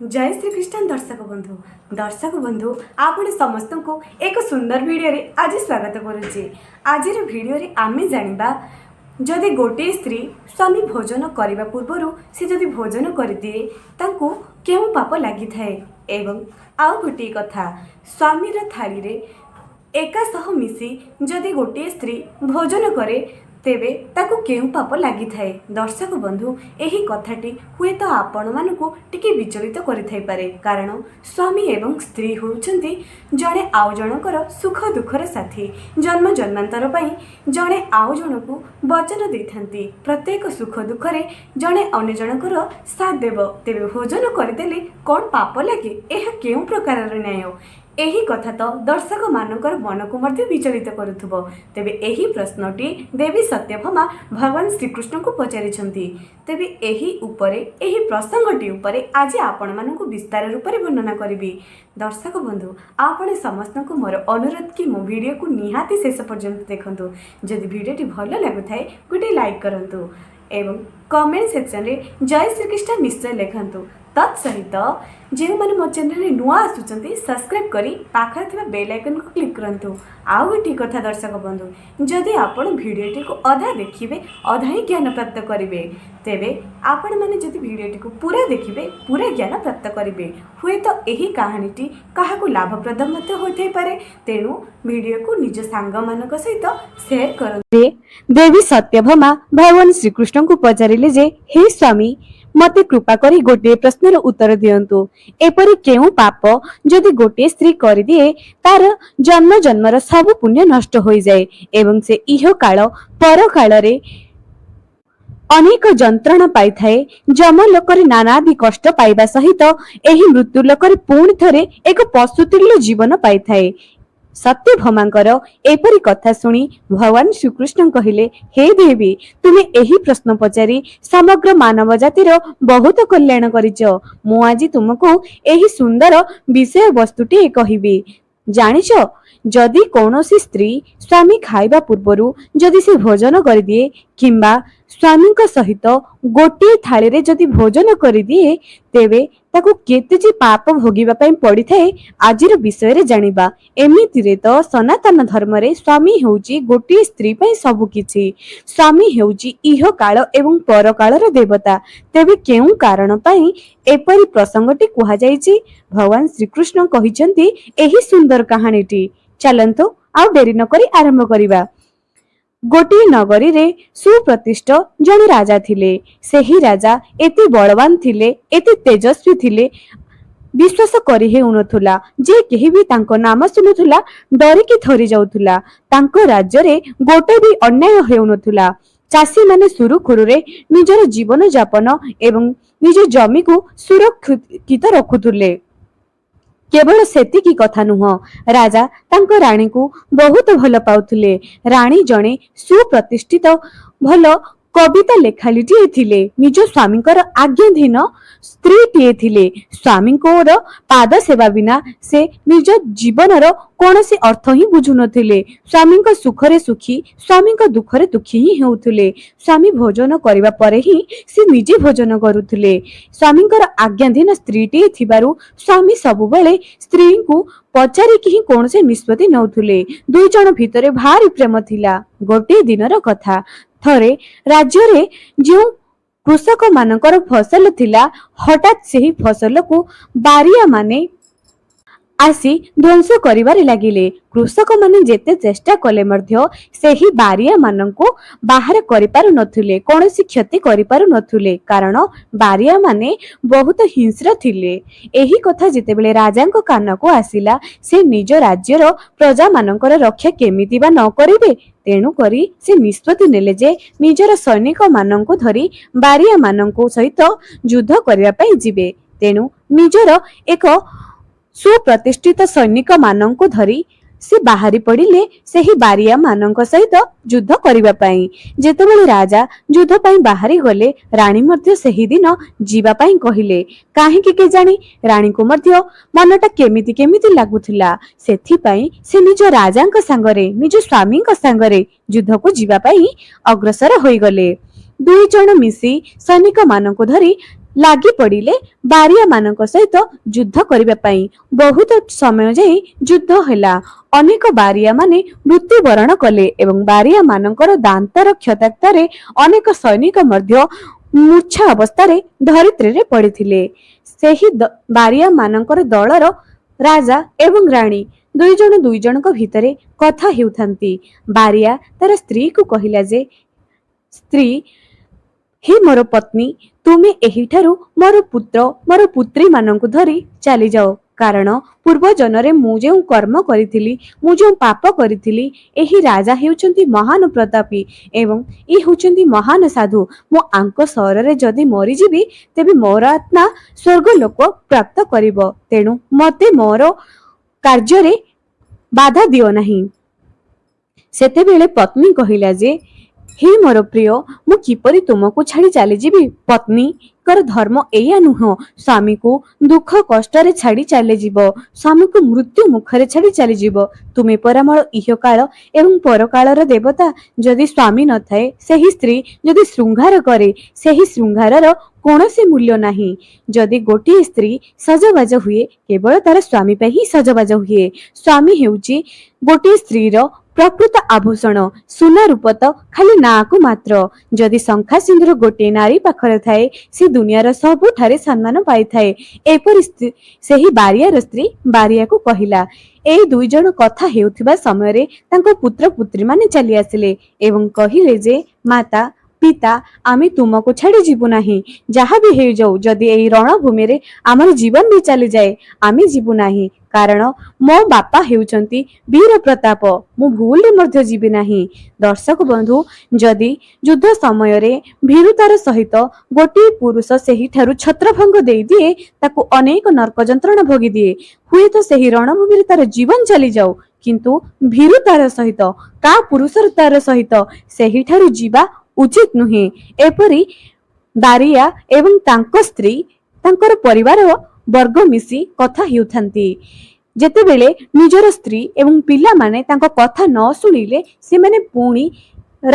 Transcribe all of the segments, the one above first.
जय श्री कृष्ण दर्शक बंधु आपण समस्त को एक सुंदर वीडियो रे आज स्वागत करुचे। आज वीडियो रे आमे जानिबा जदि गोटे स्त्री स्वामी भोजन करने पूर्व से जदि भोजन कर दिए तांको केउ पाप लगी थाए एवं आउ गोटे कथा स्वामी थाली रे एका सह मिसी जदि गोटे स्त्री भोजन करे तेबे ताकू केउ पाप लगी थाए। दर्शक बंधु एही कथाटी हुए तो आपण मानकू टिके विचलित करि थाई पारे, कारण स्वामी एवं स्त्री होउछंती जणे आउ जनकर सुख दुखर साथी। जन्म जन्मांतर पई जणे आउ जनकू वचन देथांती प्रत्येक सुख दुखरे जणे अन्य जनकर साथ देव। तेबे भोजन करदेले कोन पाप लागे? एहा केउ प्रकारर न्याय? एही कथा तो दर्शक मानकर मन को मध्य विचलित करुथुबो। तेबे एही प्रश्नटी देवी सत्यभामा भगवान श्रीकृष्ण को पचारिछंती। तेबे एही प्रसंगटी उपरे आज आपण मानकु विस्तार रूप में वर्णना करिबी। दर्शक बंधु आपण समस्त को मोर अनुरोध कि मो वीडियो को निहाती शेष पर्यंत देखंतु। जदि वीडियोटी भल लागुथाय गोटे लाइक करंतु एवं कमेंट सेक्शन रे जय श्री कृष्ण निश्चय लिखंतु। तत्सहित जो मैंने मो चैनल नुआ आसुचंती सब्सक्राइब करी पाखरे थिबा बेल आइकन को क्लिक करंतु। आउ गोटे कथा दर्शक बंधु जदि आपण वीडियोटी को अधा देखिबे अधा ही ज्ञान प्राप्त करिवे, तेबे आपण माने जदि वीडियोटी को पूरा देखिबे पूरा ज्ञान प्राप्त करिवे। हुए तो एही कहानीटी काहाकू लाभप्रद मते होइथै पारे, तेणु वीडियो को निज सांग मानक सहित शेयर करंतु। देवी सत्यभामा भगवान श्रीकृष्ण को पचारिले जे हे स्वामी मते कृपा करी गोटे प्रश्नर उत्तर दियंतु। एपरि केउ पाप जदि गोटे स्त्री कर दिए तार जन्म जन्मर सब पुण्य नष्ट हो जाए एवं से इह काल पर काल रे अनेक जंत्रणा पाई थाए। जम लोकरे नानादि कष्ट पाइबा सहित एही मृत्यु लोकरे पुणी थरे एक पशुतुल्य जीवन पाई थाए। सत्यभामांकर एपरी कथा सुनी भगवान श्रीकृष्ण कहिले, हे देवी तुमे एही प्रश्न पचारि समग्र मानव जातिर बहुत कल्याण करिच। मु आज तुमको एही सुंदर विषय वस्तुटी कहिबी। जानिच जदि कौनसी स्त्री स्वामी खाइबा पूर्वरु जदि से भोजन कर दिए किंबा स्वामी सहित गोटे थाली रे जदि भोजन कर दिए तेबे ताकू केते जे पाप भोगिबा पई पड़ी थाए आजिर विषय रे जानिबा। एमिति रे तो सनातन धर्म रे स्वामी हेउची गोटे स्त्री पई सब किछि। स्वामी हेउची इह काल एवं पर कालर देवता। तेबे केउ कारण पई एपरी प्रसंगटी कुहा जाईची? भगवान श्रीकृष्ण कहिसंती एही सुंदर कहानीटी। चलंतु आउ डेरी न करी आरंभ करिबा। गोटे नगरी रे सुप्रतिष्ठ जने राजा थिले। सेही राजा एते बलवान थिले, एते तेजस्वी थिले, विश्वास करि हेउनथुला। जे केही भी तांको नाम सुनुथुला डरिकी थरी जाउथुला। तांको राज्य रे गोटे भी अन्याय हेउनथुला। चासी माने सुरुखुरु रे निजर जीवन यापन एवं निज जमी को सुरक्षित रखुथुले। केवल सेतिकी कथा नुह, राजा तांको राणी को बहुत भल पाउथुले। राणी जणे सुप्रतिष्ठित भल कविता लेखालीटीए थिले। निज स्वामीकर आज्ञाधीन स्त्रीटीए थिले। स्वामींकर पाद सेवा बिना से निज जीवनर कौनसी अर्थ ही बुझु नथिले। स्वामींक सुखरे सुखी, स्वामींक दुखरे दुखी ही हेउथुले। स्वामी भोजन करिबा परे ही से निजे भोजन करुथुले। स्वामींकर आज्ञाधीन स्त्रीटीए थिबारु स्वामी सबुबेले स्त्री को पचारिकी ही कौनसी निष्पत्ति नउथुले। दुई जण भितरे भारी प्रेम थिला। गोटे दिनर कथा, थरे राज्य रे जो कृषक मानकर फसल थिला हठात सेही फसल को बारिया माने आसी ध्वंस करिबारे लागिले। कृषक माने जेते चेष्टा कले मध्य सेही बारिया माननको बाहर करि पारु नथुले, कोनोसी क्षति करि पारु नथुले, कारण बारिया माने बहुत हिंस्र थिले। एही कथा जेते बेले राजांको कानको आसिला से निज राज्यर प्रजा मानकर रक्षा केमिति बा न करिवे। तेणु करी से निष्पत्ति नेले जे निजर सैनिक माननको धरी बारिया माननको सहित युद्ध करिया पई जिवे। तेणु निजर एक सुप्रतिष्ठित सैनिक माननको धरी से बाहरी पड़िले सेही बारिया माननको सहित युद्ध करिबा पई। जेतेबेले राजा युद्ध पई बाहरी गले रानी मध्य सेही दिन जीवा पई कहिले। काहे के जानी रानी को मध्य मनटा केमिति केमिति लागुथिला। सेथि पई से निज राजांक संगरे निज स्वामींक संगरे युद्ध को जीवा पई अग्रसर होई गले। दुई जण मिसी सैनिक माननको धरी ଲାଗି ପଡ଼ିଲେ ବାରିଆ ମାନଙ୍କ ସହିତ ଯୁଦ୍ଧ କରିବା ପାଇଁ। ବହୁତ ସମୟ ଯାଇ ଯୁଦ୍ଧ ହେଲା। ଅନେକ ବାରିଆ ମାନେ ମୃତ୍ୟୁବରଣ କଲେ ଏବଂ ବାରିଆ ମାନଙ୍କର ଦାନ୍ତର କ୍ଷତାକ୍ତରେ ଅନେକ ସୈନିକ ମଧ୍ୟ ମୂର୍ଚ୍ଛା ଅବସ୍ଥାରେ ଧରିତ୍ରୀରେ ପଡ଼ିଥିଲେ। ସେହି ବାରିଆ ମାନଙ୍କର ଦଳର ରାଜା ଏବଂ ରାଣୀ ଦୁଇ ଜଣଙ୍କ ଭିତରେ କଥା ହେଉଥାନ୍ତି। ବାରିଆ ତାର ସ୍ତ୍ରୀକୁ କହିଲା ଯେ, ସ୍ତ୍ରୀ, ହେ ମୋର ପତ୍ନୀ, ତୁମେ ଏହିଠାରୁ ମୋର ପୁତ୍ର ମୋର ପୁତ୍ରୀ ମାନଙ୍କୁ ଧରି ଚାଲିଯାଅ, କାରଣ ପୂର୍ବ ଜନ୍ମରେ ମୁଁ ଯେଉଁ କର୍ମ କରିଥିଲି, ମୁଁ ଯେଉଁ ପାପ କରିଥିଲି, ଏହି ରାଜା ହେଉଛନ୍ତି ମହାନ ପ୍ରତାପୀ ଏବଂ ଏ ହେଉଛନ୍ତି ମହାନ ସାଧୁ। ମୁଁ ଆଙ୍କ ସହରରେ ଯଦି ମରିଯିବି ତେବେ ମୋର ଆତ୍ମା ସ୍ୱର୍ଗ ଲୋକ ପ୍ରାପ୍ତ କରିବ। ତେଣୁ ମତେ ମୋର କାର୍ଯ୍ୟରେ ବାଧା ଦିଅ ନାହିଁ। ସେତେବେଳେ ପତ୍ନୀ କହିଲା ଯେ, ହେ ମୋର ପ୍ରିୟ, ମୁଁ କିପରି ତୁମକୁ ଛାଡ଼ି ଚାଲିଯିବି? ପତ୍ନୀଙ୍କର ଧର୍ମ ଏଇଆ ନୁହଁ। ସ୍ୱାମୀକୁ ଦୁଃଖ କଷ୍ଟରେ ଛାଡ଼ି ଚାଲିଯିବ, ସ୍ୱାମୀକୁ ମୃତ୍ୟୁ ମୁଖରେ ଛାଡ଼ି ଚାଲିଯିବ। ତୁମେ ପରା ମୋର ଇହକାଳ ଏବଂ ପରକାଳର ଦେବତା। ଯଦି ସ୍ୱାମୀ ନଥାଏ, ସେହି ସ୍ତ୍ରୀ ଯଦି ଶୃଙ୍ଗାର କରେ, ସେହି ଶୃଙ୍ଗାରର କୌଣସି ମୂଲ୍ୟ ନାହିଁ। ଯଦି ଗୋଟିଏ ସ୍ତ୍ରୀ ସଜବାଜ ହୁଏ, କେବଳ ତାର ସ୍ୱାମୀ ପାଇଁ ହିଁ ସଜବାଜ ହୁଏ। ସ୍ୱାମୀ ହେଉଛି ଗୋଟିଏ ସ୍ତ୍ରୀର ପ୍ରକୃତ ଆଭୂଷଣ। ସୁନା ରୂପ ତ ଖାଲି ନାଁକୁ ମାତ୍ର। ଯଦି ଶଙ୍ଖା ସିନ୍ଦୁର ଗୋଟିଏ ନାରୀ ପାଖରେ ଥାଏ, ସେ ଦୁନିଆର ସବୁଠାରେ ସମ୍ମାନ ପାଇଥାଏ। ଏପରି ସେହି ବାରିଆର ସ୍ତ୍ରୀ ବାରିଆକୁ କହିଲା। ଏଇ ଦୁଇ ଜଣ କଥା ହେଉଥିବା ସମୟରେ ତାଙ୍କ ପୁତ୍ର ପୁତ୍ରୀ ମାନେ ଚାଲି ଆସିଲେ ଏବଂ କହିଲେ ଯେ, ମାତା ପିତା, ଆମେ ତୁମକୁ ଛାଡ଼ି ଯିବୁ ନାହିଁ। ଯାହା ବି ହେଇଯାଉ, ଯଦି ଏଇ ରଣଭୂମିରେ ଆମର ଜୀବନ ବି ଚାଲିଯାଏ, ଆମେ ଯିବୁ ନାହିଁ, କାରଣ ମୋ ବାପା ହେଉଛନ୍ତି ବୀର ପ୍ରତାପ। ମୁଁ ଭୁଲରେ ମଧ୍ୟ ଯିବି ନାହିଁ। ଦର୍ଶକ ବନ୍ଧୁ, ଯଦି ଯୁଦ୍ଧ ସମୟରେ ଭୀରୁତାର ସହିତ ଗୋଟିଏ ପୁରୁଷ ସେହିଠାରୁ ଛତ୍ରଭଙ୍ଗ ଦେଇଦିଏ, ତାକୁ ଅନେକ ନର୍କ ଯନ୍ତ୍ରଣା ଭୋଗି ଦିଏ, ହୁଏତ ସେହି ରଣଭୂମିରେ ତାର ଜୀବନ ଚାଲିଯାଉ, କିନ୍ତୁ ଭୀରୁତାର ସହିତ କା ପୁରୁଷତାର ସହିତ ସେହିଠାରୁ ଯିବା ଉଚିତ ନୁହେଁ। ଏପରି ବାରିଆ ଏବଂ ତାଙ୍କ ସ୍ତ୍ରୀ ତାଙ୍କର ପରିବାର ବର୍ଗ ମିଶି କଥା ହେଉଥାନ୍ତି। ଯେତେବେଳେ ନିଜର ସ୍ତ୍ରୀ ଏବଂ ପିଲାମାନେ ତାଙ୍କ କଥା ନ ଶୁଣିଲେ, ସେମାନେ ପୁଣି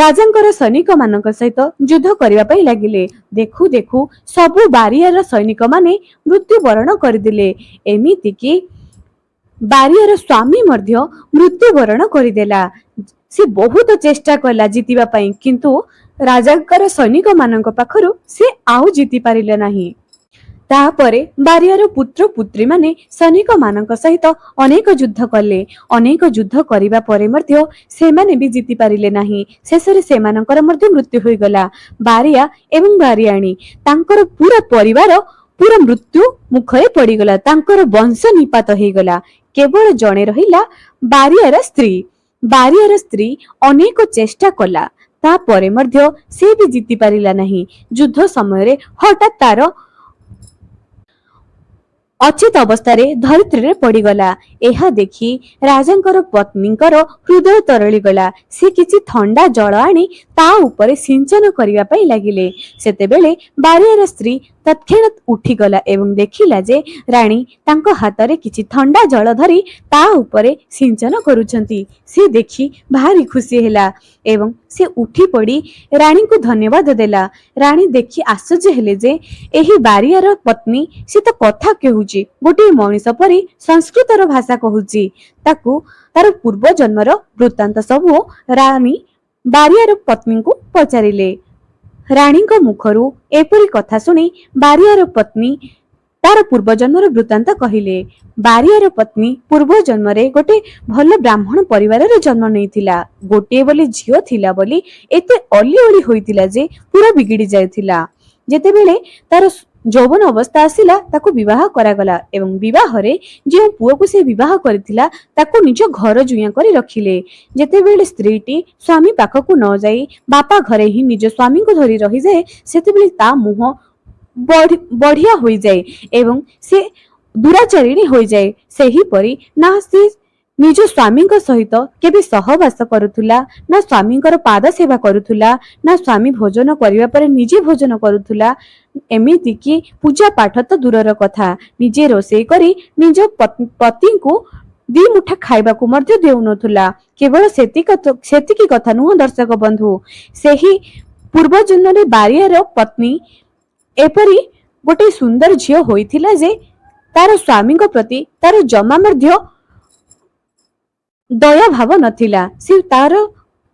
ରାଜାଙ୍କର ସୈନିକ ମାନଙ୍କ ସହିତ ଯୁଦ୍ଧ କରିବା ପାଇଁ ଲାଗିଲେ। ଦେଖୁ ଦେଖୁ ସବୁ ବାରିଆର ସୈନିକ ମାନେ ମୃତ୍ୟୁବରଣ କରିଦେଲେ। ଏମିତିକି ବାରିଆର ସ୍ୱାମୀ ମଧ୍ୟ ମୃତ୍ୟୁବରଣ କରିଦେଲା। ସେ ବହୁତ ଚେଷ୍ଟା କଲା ଜିତିବା ପାଇଁ, କିନ୍ତୁ ରାଜାଙ୍କର ସୈନିକ ମାନଙ୍କ ପାଖରୁ ସେ ଆଉ ଜିତି ପାରିଲେ ନାହିଁ। ତାପରେ ବାରିଆର ପୁତ୍ର ପୁତ୍ରୀ ମାନେ ସୈନିକ ମାନଙ୍କ ସହିତ ଅନେକ ଯୁଦ୍ଧ କଲେ। ଅନେକ ଯୁଦ୍ଧ କରିବା ପରେ ମଧ୍ୟ ସେମାନେ ବି ଜିତି ପାରିଲେ ନାହିଁ। ଶେଷରେ ସେମାନଙ୍କର ମଧ୍ୟ ମୃତ୍ୟୁ ହୋଇଗଲା। ବାରିଆ ଏବଂ ବାରିଆଣୀ ତାଙ୍କର ପୁରା ପରିବାର ପୁରା ମୃତ୍ୟୁ ମୁଖରେ ପଡିଗଲା। ତାଙ୍କର ବଂଶ ନିପାତ ହେଇଗଲା। କେବଳ ଜଣେ ରହିଲା ବାରିଆର ସ୍ତ୍ରୀ। ବାରିଆର ସ୍ତ୍ରୀ ଅନେକ ଚେଷ୍ଟା କଲା, ତାପରେ ମଧ୍ୟ ସେ ବି ଜିତି ପାରିଲା ନାହିଁ। ଯୁଦ୍ଧ ସମୟରେ ହଠାତ୍ ତାର ଅଚେତ ଅବସ୍ଥାରେ ଧରିତ୍ରୀରେ ପଡିଗଲା। ଏହା ଦେଖି ରାଜାଙ୍କର ପତ୍ନୀଙ୍କର ହୃଦୟ ତରଳିଗଲା। ସେ କିଛି ଥଣ୍ଡା ଜଳ ଆଣି ତା ଉପରେ ସିଞ୍ଚନ କରିବା ପାଇଁ ଲାଗିଲେ। ସେତେବେଳେ ବାରିଆର ସ୍ତ୍ରୀ ତତ୍କ୍ଷଣାତ୍ ଉଠିଗଲା ଏବଂ ଦେଖିଲା ଯେ ରାଣୀ ତାଙ୍କ ହାତରେ କିଛି ଥଣ୍ଡା ଜଳ ଧରି ତା ଉପରେ ସିଞ୍ଚନ କରୁଛନ୍ତି। ସେ ଦେଖି ଭାରି ଖୁସି ହେଲା ଏବଂ ସେ ଉଠି ପଡି ରାଣୀଙ୍କୁ ଧନ୍ୟବାଦ ଦେଲା। ରାଣୀ ଦେଖି ଆଶ୍ଚର୍ଯ୍ୟ ହେଲେ ଯେ ଏହି ବାରିଆର ପତ୍ନୀ ସେ ତ କଥା କହୁଛି, ଗୋଟିଏ ମଣିଷ ପରି ସଂସ୍କୃତର ଭାଷା କହୁଛି। ତାକୁ ତାର ପୂର୍ବ ଜନ୍ମର ବୃତ୍ତାନ୍ତ ସବୁ ରାଣୀ ବାରିଆର ପତ୍ନୀଙ୍କୁ ପଚାରିଲେ। ରାଣୀଙ୍କ ମୁଖରୁ ଏପରି କଥା ଶୁଣି ବାରିଆର ପତ୍ନୀ ତାର ପୂର୍ବ ଜନ୍ମର ବୃତ୍ତାନ୍ତ କହିଲେ। ବାରିଆର ପତ୍ନୀ ପୂର୍ବ ଜନ୍ମରେ ଗୋଟେ ଭଲ ବ୍ରାହ୍ମଣ ପରିବାରରେ ଜନ୍ମ ନେଇଥିଲା। ଗୋଟିଏ ବୋଲି ଝିଅ ଥିଲା ବୋଲି ଏତେ ଅଲି ଅଳି ହୋଇଥିଲା ଯେ ପୁରା ବିଗିଡି ଯାଇଥିଲା। ଯେତେବେଳେ ତାର ଯୌବନ ଅବସ୍ଥା ଆସିଲା, ତାକୁ ବିବାହ କରାଗଲା ଏବଂ ବିବାହରେ ଯେଉଁ ପୁଅକୁ ସେ ବିବାହ କରିଥିଲା ତାକୁ ନିଜ ଘର ଜୁଆଁ କରି ରଖିଲେ। ଯେତେବେଳେ ସ୍ତ୍ରୀଟି ସ୍ୱାମୀ ପାଖକୁ ନ ଯାଇ ବାପା ଘରେ ହିଁ ନିଜ ସ୍ୱାମୀଙ୍କୁ ଧରି ରହିଯାଏ, ସେତେବେଳେ ତା ମୁହଁ ବଢିଆ ହୋଇଯାଏ ଏବଂ ସେ ଦୁରାଚାରିଣୀ ହୋଇଯାଏ। ସେହିପରି ନା ସେ ନିଜ ସ୍ୱାମୀଙ୍କ ସହିତ କେବେ ସହବାସ କରୁଥିଲା, ନା ସ୍ୱାମୀଙ୍କର ପାଦ ସେବା କରୁଥିଲା, ନା ସ୍ୱାମୀ ଭୋଜନ କରିବା ପରେ ନିଜେ ଭୋଜନ କରୁଥିଲା। ଏମିତିକି ପୂଜା ପାଠ ତ ଦୂରର କଥା, ନିଜେ ରୋଷେଇ କରି ନିଜ ପତିଙ୍କୁ ଦି ମୁଠା ଖାଇବାକୁ ମଧ୍ୟ ଦେଉନଥିଲା। କେବଳ ସେତିକି କଥା ନୁହଁ ଦର୍ଶକ ବନ୍ଧୁ, ସେହି ପୂର୍ବ ଜନ୍ମରେ ବାରିଆର ପତ୍ନୀ ଏପରି गोटे सुंदर झियो होइथिला जे तार स्वामी प्रति तार जमा मध्य दया भाव नथिला। से तार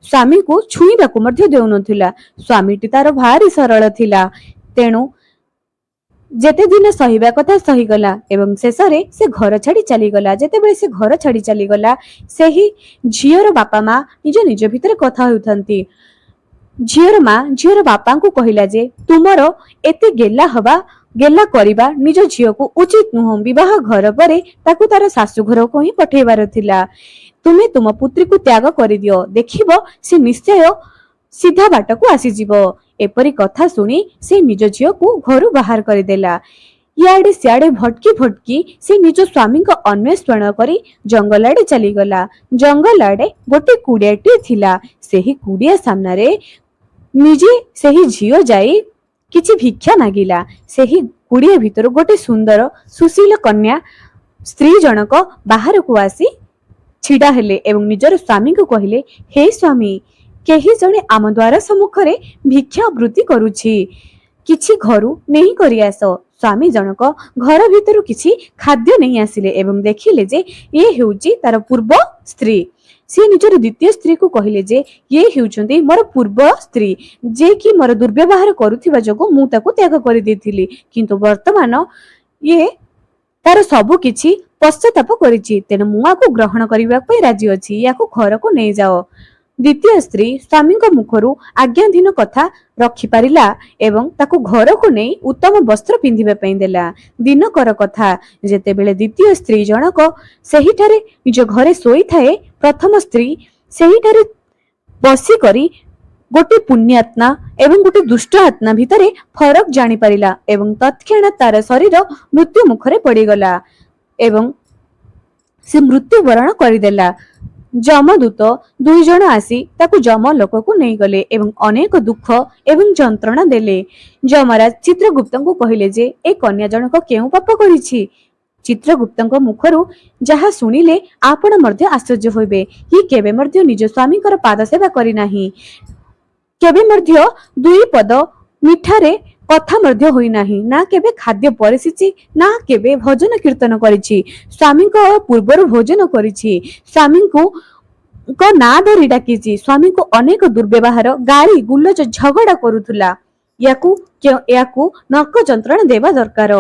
स्वामी को छुईबा को मध्य देउ नथिला। स्वामीटी तार भारी सरल थिला। तेणु जेते दिन सहिबा कथा सही गला एवं शेषरे से घर छाड़ी चली गला। जेते बेले से घर छाड़ी चली गला सेही झियर बापा माँ निज निज भितर कथा होउथंती। झियर माँ झियर बापा को कहिला जे तुमर एते गेला करिबा निज झियो को उचित नुह। विवाह घर परे ताकू तार शाशु घर को ही पठेबार थिला। तुमे तुम पुत्री को त्याग कर दियो, देखिबो से निश्चय सीधा बाट को आसी जीवो। एपरी कथा सुनी से निज झियो को घर बाहर कर देला। याडे सियाडे भटकी भटकी से निज स्वामी को अन्वेषण करी जंगल आड़े चली गला। जंगल आड़े गोटे कुड़ियाटी थिला। सेही कुड़िया सामना रे निजे सेही झियो जाई किछि भिक्षा मागिला। सेही कुड़िया भितर गोटे सुंदर सुशील कन्या स्त्री जनक बाहर को आसी छिड़ा हेले एवं निजर स्वामी को कहिले, हे स्वामी, केही जणे आम द्वार सम्मुखरे भिक्षा वृत्ति करुछि, किछि घरु नहीं करि आस। स्वामी जनक घर भितर किछि खाद्य नहीं आसिले एवं देखिले जे ये हेउची तार पूर्व स्त्री। से निजर द्वितीय स्त्री को कहिले जे ये हेउचंती मोर पूर्व स्त्री, जे कि मोर दुर्व्यवहार करुथिबा जगो मु ताको त्याग करि देथिली, किंतु वर्तमान ये तार सबु किछि पश्चाताप करिछि। तेणु मुआ को ग्रहण करिबा पई राजी अछि, याको घर को नै जाओ। द्वितीय स्त्री स्वामी मुखरु आज्ञाधीन कथा रखि पारिला एवं ताको घर को नै उत्तम वस्त्र पिंधिबा पई देला। दिनकर कथा जेते बेले द्वितीय स्त्री जनक सेही ठारे निज घरे सोई थाए, प्रथम स्त्री सेही ठारे बसी करी गोटे पुण्यात्मा एवं गोटे दुष्ट आत्मा भितरे फरक जानी पारिला एवं तत्क्षणात तार शरीर मृत्यु मुखरे पड़ीगला एवं से मृत्यु वरण करदेला। जमदूत दुई जण आसी ताकू जम लोक को नहीं गले एवं अनेक दुख एवं जंत्रणा देले। जमराज चित्रगुप्त को कहिले जे ए कन्या जनक केउ पाप करिछि। चित्रगुप्त मुखरु जहा सुनिले आपण मध्य आश्चर्य होइबे। ही केबे मध्य निज स्वामी कर पाद सेवा करि नाही, केबे मध्य दुई पद मिठारे कथा मध्य होई नाही, ना केबे खाद्य परिसिछि, ना केबे भजन कीर्तन करिछि। स्वामी को पूर्वर भोजन करिछि, स्वामी को ना धरी डाकिछि। स्वामी को अनेक दुर्व्यवहार गाली गुलज झगड़ा करुथुला। याकू नरक जंत्रणा देवा दरकार।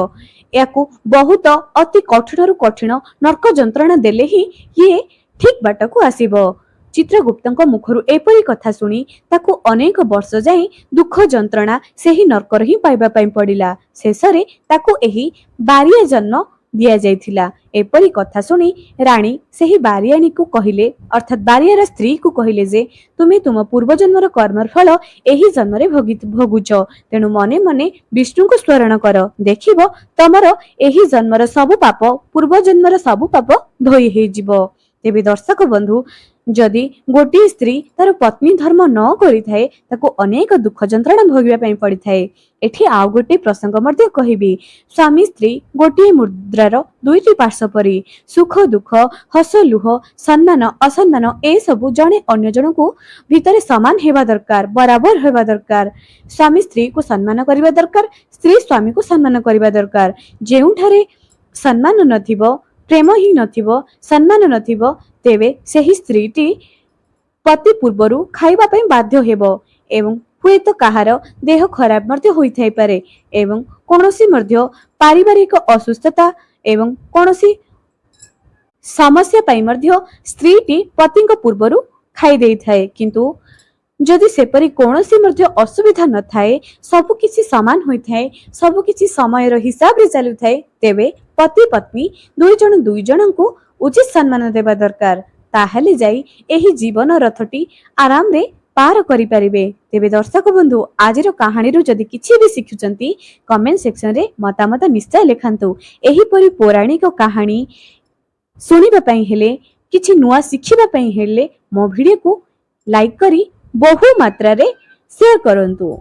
याकू बहुत अति कठिन कठिन नरक जंत्रणा देले ही ये ठीक बाट को आसीबो। चित्रगुप्त मुखरु एपरी कथा सुनी ताकू अनेक वर्ष जाए दुख जंत्रणा सेही नरकर ही पाइबा पई पड़िला। शेषरे ताकू एही बारिया जन्म दिया जाइथिला। एपरी कथा सुनी रानी सेही बारियाणी को कहिले, अर्थात बारियार स्त्री को कहिले जे तुमे तुम पूर्व जन्मर कर्मर फल एही जन्मरे भोगुच, तेणु मने मने विष्णु को स्मरण कर, देखिबो तमर एही जन्मर सब पाप पूर्व जन्मर सब पाप धोई हे जिवो। तेबे दर्शक बंधु, जदि गोटे स्त्री तार पत्नी धर्म न करि थाए ताको अनेक दुख जंत्रणा भोगिबा पई पड़ि थाए। एठी आउ गोटे प्रसंग मध्ये कहिबी। स्वामी स्त्री गोटे मुद्रार दुईटी पार्श्व परि। सुख दुख, हस लुह, सम्मान असम्मान ए सबु जणे अन्य जनकु भितरे समान हेबा दरकार, बराबर हेबा दरकार। स्वामी स्त्री को सम्मान करिबा दरकार, स्त्री स्वामी को सम्मान करिबा दरकार। जेउठारे सम्मान नथिबो, प्रेम ही नथिबो, सम्मान नथिबो, तेबे सेही स्त्रीटी पति पूर्वरु खाइबा पई बाध्य हेबो एवं हुएत कहार देह खराब मध्य होई थाई पारे एवं कोनोसी मध्य पारिवारिक असुस्थता एवं कोनोसी समस्या पई मध्य स्त्रीटी पतिक पूर्वरु खाई देई थाए। किंतु जदि सेपरी कोनोसी मध्य असुविधा न थाए, सब किछि समान होई थाए, सब किछि समयर हिसाब रे चालु थाए, तेबे पति पत्नी दुई जन को उचित सम्मान देवा दरकार। ताहले जाई एही जीवन रथटी आराम रे पार करि पारिबे। तेबे दर्शक बंधु, आजिर कहानी रो जदि किछि भी सिखुचंती कमेंट सेक्शन रे मतामत निश्चय लिखंतु। एही परि पौराणिक कहानी सुनिबा पई हेले, किछि नुआ सिखिबा पई हेले मो भिडियो को लाइक करी बहु मात्रा रे शेयर करंतु।